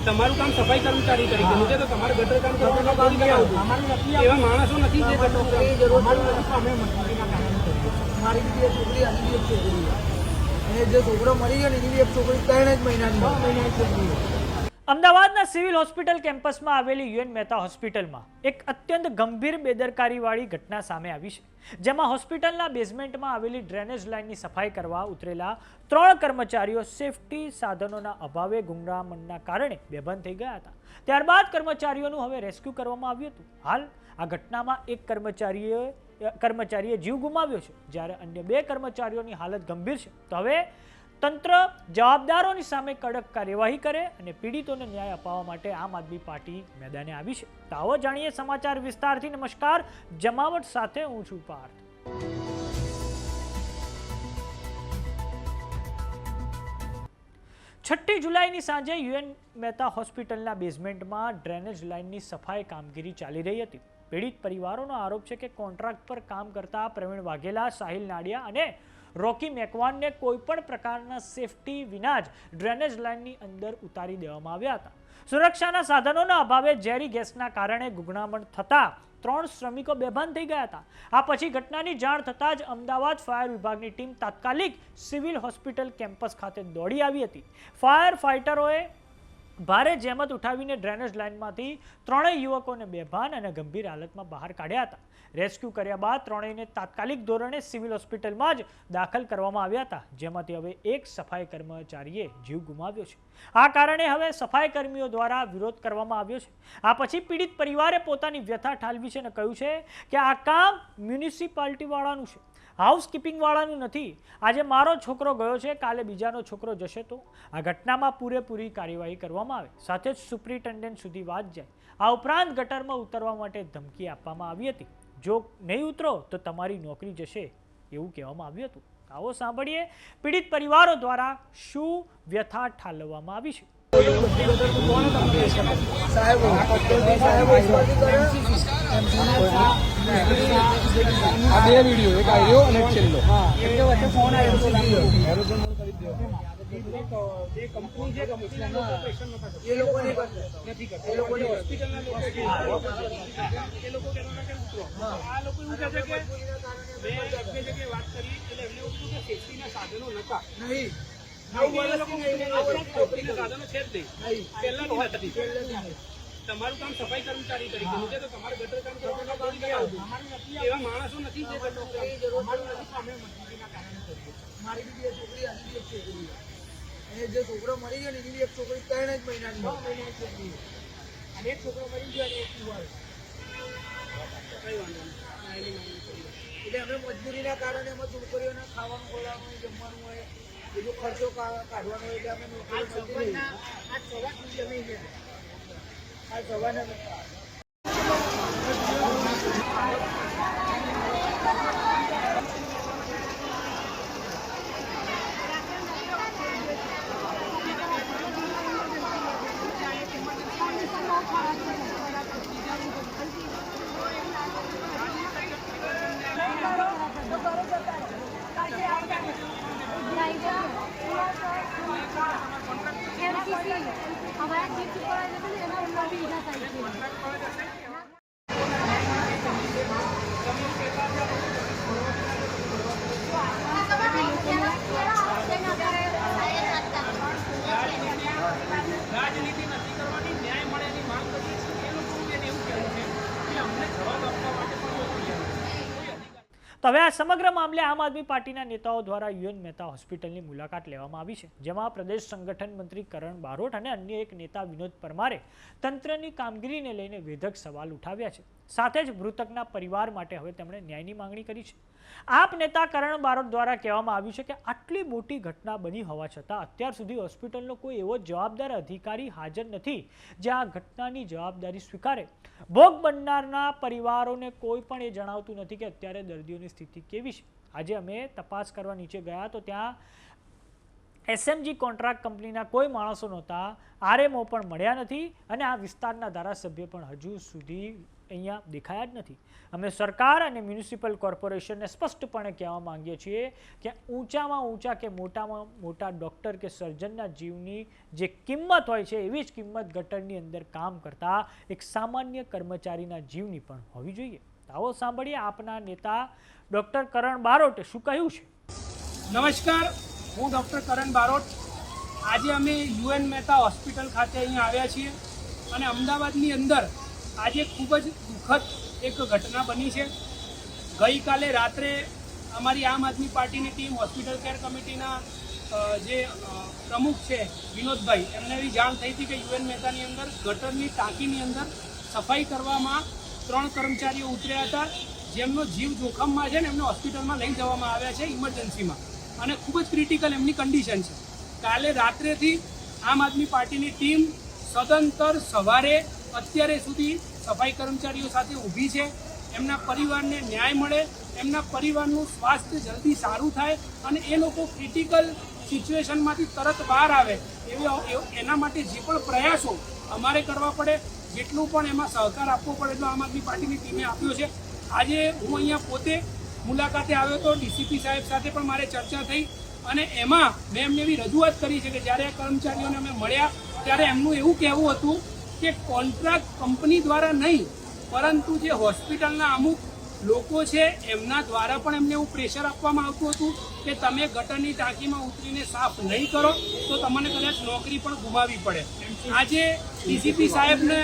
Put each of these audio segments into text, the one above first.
તમારું કામ સફાઈ કર્મચારી તરીકે છે તો તમારે ગટર કામ કરવાનું કામ નહીં. એવા માણસો નથી જે ગટર મારી બીજી એક છોકરી આની એક છોકરી અને જે છોકરો મરી ગયો ને એની એક છોકરી 3 જ મહિનાની છોકરી. અમદાવાદના સિવિલ હોસ્પિટલ કેમ્પસમાં આવેલી યુએન મહેતા હોસ્પિટલમાં એક અત્યંત ગંભીર બેદરકારીવાળી ઘટના સામે આવી છે, જેમાં હોસ્પિટલના બેઝમેન્ટમાં આવેલી ડ્રેનેજ લાઇનની સફાઈ કરવા ઉતરેલા 3 કર્મચારીઓ સેફટી સાધનોના અભાવે ગુંગળામણના કારણે બેભાન થઈ ગયા હતા. ત્યારબાદ કર્મચારીઓનું હવે રેસ્ક્યુ કરવામાં આવ્યું હતું. હાલ આ ઘટનામાં એક કર્મચારીએ જીવ ગુમાવ્યો છે, જ્યારે અન્ય 2 કર્મચારીઓની હાલત ગંભીર છે. તો હવે તંત્ર જવાબદારોની સામે કડક કાર્યવાહી કરે અને પીડિતોને ન્યાય અપાવવા માટે આમ આદમી પાર્ટી મેદાને આવી છે. તો આવો જાણીએ સમાચાર વિસ્તારથી. નમસ્કાર, જમાવટ સાથે હું છું પાર્થ. 6 જુલાઈની સાંજે યુએન મહેતા હોસ્પિટલના બેઝમેન્ટમાં ડ્રેનેજ લાઇનની સફાઈ કામગીરી ચાલી રહી હતી. પીડિત પરિવારોનો આરોપ છે કે કોન્ટ્રાક્ટ પર કામ કરતા પ્રવીણ વાઘેલા, સાહિલ નાડિયા અને રોકી મેકવાનને કોઈપણ પ્રકારના સેફટી વિના જ ડ્રેનેજ લાઇનની અંદર ઉતારી દેવામાં આવ્યા હતા. સુરક્ષાના સાધનોના અભાવે ઝેરી ગેસના કારણે ગુંગળામણ થતા 3 શ્રમિકો બેભાન થઈ ગયા હતા. આ પછી ઘટનાની જાણ થતાં જ અમદાવાદ ફાયર વિભાગની ટીમ તાત્કાલિક સિવિલ હોસ્પિટલ કેમ્પસ ખાતે દોડી આવી હતી. ફાયર ફાઇટરોએ ભારે જહેમત ઉઠાવીને ડ્રેનેજ લાઇનમાંથી 3 યુવકોને બેભાન અને ગંભીર હાલતમાં બહાર કાઢ્યા હતા. રેસ્ક્યુ કર્યા બાદ 3ને તાત્કાલિક ધોરણે સિવિલ હોસ્પિટલમાં જ દાખલ કરવામાં આવ્યા હતા, જેમાંથી હવે એક સફાઈ કર્મચારીએ જીવ ગુમાવ્યો છે. આ કારણે હવે સફાઈ કર્મીઓ દ્વારા વિરોધ કરવામાં આવ્યો છે. આ પછી પીડિત પરિવારે પોતાની વ્યથા ઠાલવી છે અને કહ્યું છે કે આ કામ મ્યુનિસિપાલિટી વાળાનું છે, હાઉસકીપિંગ વાળાનું નથી. આજે મારો છોકરો ગયો છે, કાલે બીજાનો છોકરો જશે તો આ ઘટનામાં પૂરેપૂરી કાર્યવાહી કરવામાં આવે, સાથે જ સુપ્રિન્ટેન્ડન્ટ સુધી વાત જાય. આ ઉપરાંત ગટરમાં ઉતરવા માટે ધમકી આપવામાં આવી હતી. જો નહીં ઉતરો તો તમારી નોકરી જશે એવું કહેવામાં આવ્યું હતું. આવો સાંભળીએ પીડિત પરિવારો દ્વારા શું વ્યથા ઠાલવવામાં આવી છે. તમારું કામ સફાઈ કર્મચારી તરીકે છે તો તમારે ગટર કામ કરવાનું કામ નહીં. એવા માણસો નથી જે મારી બીજી એક છોકરી આની એક છોકરી અને જે છોકરો મરી ગયો ને એની એક છોકરી 3 જ મહિનાની છોકરી અને એક છોકરો મરી ગયો અને એક યુવાન. એટલે અમે મજબૂરીના કારણે એમાં છોકરીઓને ખાવાનું ખોલાવવાનું, જમવાનું હોય, બીજો ખર્ચો કાઢવાનો હોય એટલે અમે નોકરી આ સવાર સુધી અમે આ સવારના રાજનીતિ નથી કરવાની, ન્યાય મળે એની માંગ કરીએ છીએ. એ લોકો એવું કહેવું છે કે અમને જવાબ આપવા માટે પણ તો હવે આ સમગ્ર મામલે આમ આદમી પાર્ટીના નેતાઓ દ્વારા યુએન મહેતા હોસ્પિટલની મુલાકાત લેવામાં આવી છે, જેમાં પ્રદેશ સંગઠન મંત્રી કરણ બારોટ અને અન્ય એક નેતા વિનોદ પરમારે તંત્રની કામગીરીને લઈને વેધક સવાલ ઉઠાવ્યા છે. સાથે જ મૃતકના પરિવાર માટે હવે તેમણે ન્યાયની માંગણી કરી છે. આપ નેતા કરણ બારોટ દ્વારા કહેવામાં આવ્યું છે કે આટલી મોટી ઘટના બની હોવા છતાં અત્યાર સુધી હોસ્પિટલનો કોઈ એવો જવાબદાર અધિકારી હાજર નથી જે આ ઘટનાની જવાબદારી સ્વીકારે. ભોગ બનનારના પરિવારોને કોઈ પણ એ જણાવતું નથી કે અત્યારે દર્દીઓની સ્થિતિ કેવી છે. આજે અમે તપાસ કરવા નીચે ગયા તો ત્યાં એસએમજી કોન્ટ્રાક્ટ કંપનીના કોઈ માણસો નહોતા, આરએમઓ પણ મળ્યા નથી અને આ વિસ્તારના ધારાસભ્ય પણ હજુ સુધી અહીંયા દેખાયા જ નથી. અમે સરકાર અને મ્યુનિસિપલ કોર્પોરેશનને સ્પષ્ટપણે કહેવા માંગીએ છીએ કે ઊંચામાં ઊંચા કે મોટામાં મોટા ડૉક્ટર કે સર્જનના જીવની જે કિંમત હોય છે એવી જ કિંમત ગટરની અંદર કામ કરતા એક સામાન્ય કર્મચારીના જીવની પણ હોવી જોઈએ. આવો સાંભળીએ આપના નેતા ડૉક્ટર કરણ બારોટે શું કહ્યું છે. નમસ્કાર, હું ડૉક્ટર કરણ બારોટ. આજે અમે યુએન મહેતા હોસ્પિટલ ખાતે અહીંયા આવ્યા છીએ અને અમદાવાદની અંદર આજે ખૂબ જ દુઃખદ એક ઘટના બની છે. ગઈકાલે રાત્રે અમારી આમ આદમી પાર્ટીની ટીમ હોસ્પિટલ કેર કમિટીના જે પ્રમુખ છે વિનોદભાઈ, એમને એવી જાણ થઈ હતી કે યુએન મહેતાની અંદર ગટરની ટાંકીની અંદર સફાઈ કરવામાં 3 કર્મચારીઓ ઉતર્યા હતા, જેમનો જીવ જોખમમાં છે ને એમને હોસ્પિટલમાં લઈ જવામાં આવ્યા છે ઇમરજન્સીમાં અને ખૂબ જ ક્રિટિકલ એમની કન્ડિશન છે. કાલે રાત્રેથી આમ આદમી પાર્ટીની ટીમ સદંતર સવારે અત્યારે સુધી સફાઈ કર્મચારીઓ સાથે ઊભી છે. એમના પરિવારને ન્યાય મળે, એમના પરિવારનું સ્વાસ્થ્ય જલ્દી સારું થાય અને એ લોકો ક્રિટિકલ સિચ્યુએશનમાંથી તરત બહાર આવે એના માટે જે પણ પ્રયાસો અમારે કરવા પડે, જેટલું પણ એમાં સહકાર આપવો પડે એટલો આમ આદમી પાર્ટીની ટીમે આપ્યો છે. આજે હું અહીંયા પોતે મુલાકાતે આવ્યો હતો, ડીસીપી સાહેબ સાથે પણ મારે ચર્ચા થઈ અને એમાં મેં એમને એવી રજૂઆત કરી છે કે જ્યારે આ કર્મચારીઓને અમે મળ્યા ત્યારે એમનું એવું કહેવું હતું કે કોન્ટ્રાક્ટ કંપની દ્વારા નહીં પરંતુ જે હોસ્પિટલના અમુક લોકો છે એમના દ્વારા પણ એમને એવું પ્રેશર આપવામાં આવતું હતું કે તમે ગટરની ટાંકીમાં ઉતરીને સાફ નહીં કરો તો તમને કદાચ નોકરી પણ ગુમાવવી પડે. આજે ડીસીપી સાહેબને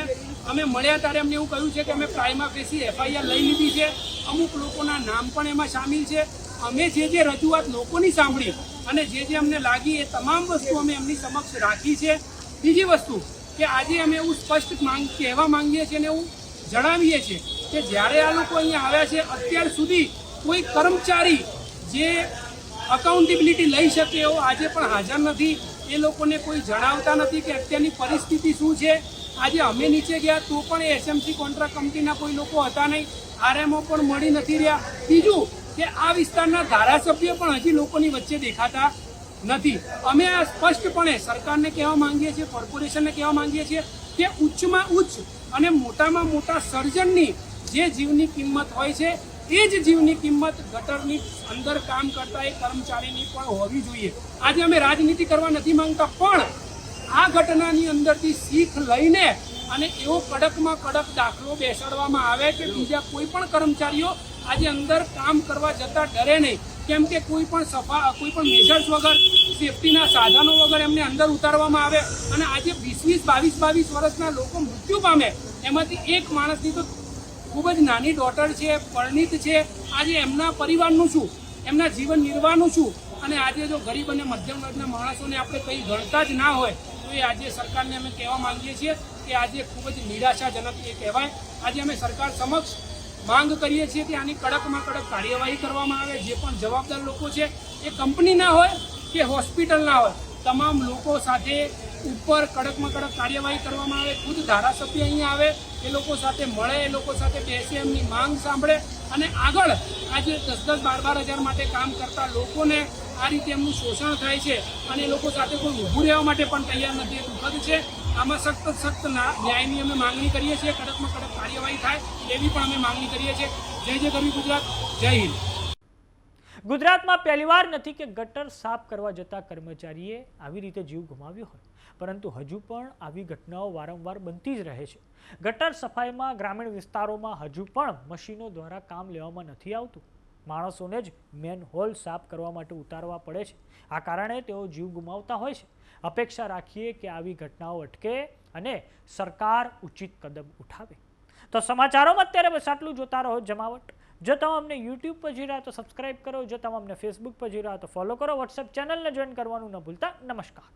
અમે મળ્યા ત્યારે એમને એવું કહ્યું છે કે અમે પ્રાઇમા ફેસી એફઆઈઆર લઈ લીધી છે, અમુક લોકોના નામ પણ એમાં સામેલ છે. અમે જે રજૂઆત લોકોની સાંભળી અને જે અમને લાગી એ તમામ વસ્તુ અમે એમની સમક્ષ રાખી છે. બીજી વસ્તુ કે આજે અમે એવું સ્પષ્ટ કહેવા માંગીએ છીએ અને એવું જણાવીએ છીએ કે જ્યારે આ લોકો અહીંયા આવ્યા છે અત્યાર સુધી કોઈ કર્મચારી જે અકાઉન્ટેબિલિટી લઈ શકે એવો આજે પણ હાજર નથી. એ લોકોને કોઈ જણાવતા નથી કે અત્યારની પરિસ્થિતિ શું છે. આજે અમે નીચે ગયા તો પણ એ એસએમસી કોન્ટ્રાક્ટ કંપનીના કોઈ લોકો હતા નહીં, આરએમઓ પણ મળી નથી રહ્યા. બીજું કે આ વિસ્તારના ધારાસભ્ય પણ હજી લોકોની વચ્ચે દેખાતા નથી. અમે આ સ્પષ્ટપણે સરકારને કહેવા માંગીએ છીએ, કોર્પોરેશનને કહેવા માંગીએ છીએ કે ઉચ્ચમાં ઉચ્ચ અને મોટામાં મોટા સર્જનની જે જીવની કિંમત હોય છે એ જ જીવની કિંમત ગટરની અંદર કામ કરતા એ કર્મચારીની પણ હોવી જોઈએ. આજે અમે રાજનીતિ કરવા નથી માંગતા, પણ આ ઘટનાની અંદરથી શીખ લઈને અને એવો કડકમાં કડક દાખલો બેસાડવામાં આવે કે બીજા કોઈ પણ કર્મચારીઓ આજે અંદર કામ કરવા જતા ડરે નહીં. કેમ કે કોઈ પણ મેજર્સ વગર, સેફટીના સાધનો વગર એમને અંદર ઉતારવામાં આવે અને આજે 22 વર્ષના લોકો મૃત્યુ પામે. એમાંથી એક માણસની તો ખૂબ જ નાની ડોટર છે, પરણિત છે. આજે એમના પરિવારનું શું, એમના જીવન નિર્વાહનું શું? અને આજે જો ગરીબ અને મધ્યમ વર્ગના માણસોને આપણે કંઈ ગણતા જ ના હોય તો એ આજે સરકારને અમે કહેવા માંગીએ છીએ કે આજે ખૂબ જ નિરાશાજનક એ કહેવાય. આજે અમે સરકાર સમક્ષ માંગ કરીએ છીએ કે આની કડકમાં કડક કાર્યવાહી કરવામાં આવે. જે પણ જવાબદાર લોકો છે એ કંપનીના હોય કે હોસ્પિટલના હોય, તમામ લોકો સાથે ઉપર કડકમાં કડક કાર્યવાહી કરવામાં આવે. ખુદ ધારાસભ્ય અહીંયા આવે, એ લોકો સાથે મળે, એ લોકો સાથે બેસે, એમની માંગ સાંભળે અને આગળ આજે 10-12 હજાર માટે કામ કરતા લોકોને આ રીતે એમનું શોષણ થાય છે અને એ લોકો સાથે કોઈ ઊભું રહેવા માટે પણ તૈયાર નથી. એ દુઃખદ છે. આમાં સખ્ત ન્યાયની અમે માંગણી કરીએ છીએ. કડકમાં કડક કાર્યવાહી થાય એવી પણ અમે માંગણી કરીએ છીએ. જય જય ગરવી ગુજરાત, જય હિન્દ. ગુજરાતમાં પહેલીવાર નથી કે ગટર સાફ કરવા જતા કર્મચારીએ આવી રીતે જીવ ગુમાવ્યો હોય, પરંતુ હજુ પણ આવી ઘટનાઓ વારંવાર બનતી જ રહે છે. ગટર સફાઈમાં ગ્રામીણ વિસ્તારોમાં હજુ પણ મશીનો દ્વારા કામ લેવામાં નથી આવતું. માણસોને જ મેનહોલ સાફ કરવા માટે ઉતારવા પડે છે. આ કારણે તેઓ જીવ ગુમાવતા હોય છે. અપેક્ષા રાખીએ કે આવી ઘટનાઓ અટકે અને સરકાર ઉચિત કદમ ઉઠાવે. તો સમાચારોમાં અત્યારે બસ આટલું. જોતા રહો જમાવટ. જો તમે અમને યુટ્યુબ પર જોઈ રહ્યા તો સબસ્ક્રાઇબ કરો, જો તમે અમને ફેસબુક પર જોઈ રહ્યા તો ફોલો કરો, વોટ્સએપ ચેનલને જોઈન કરવાનું ન ભૂલતા. નમસ્કાર.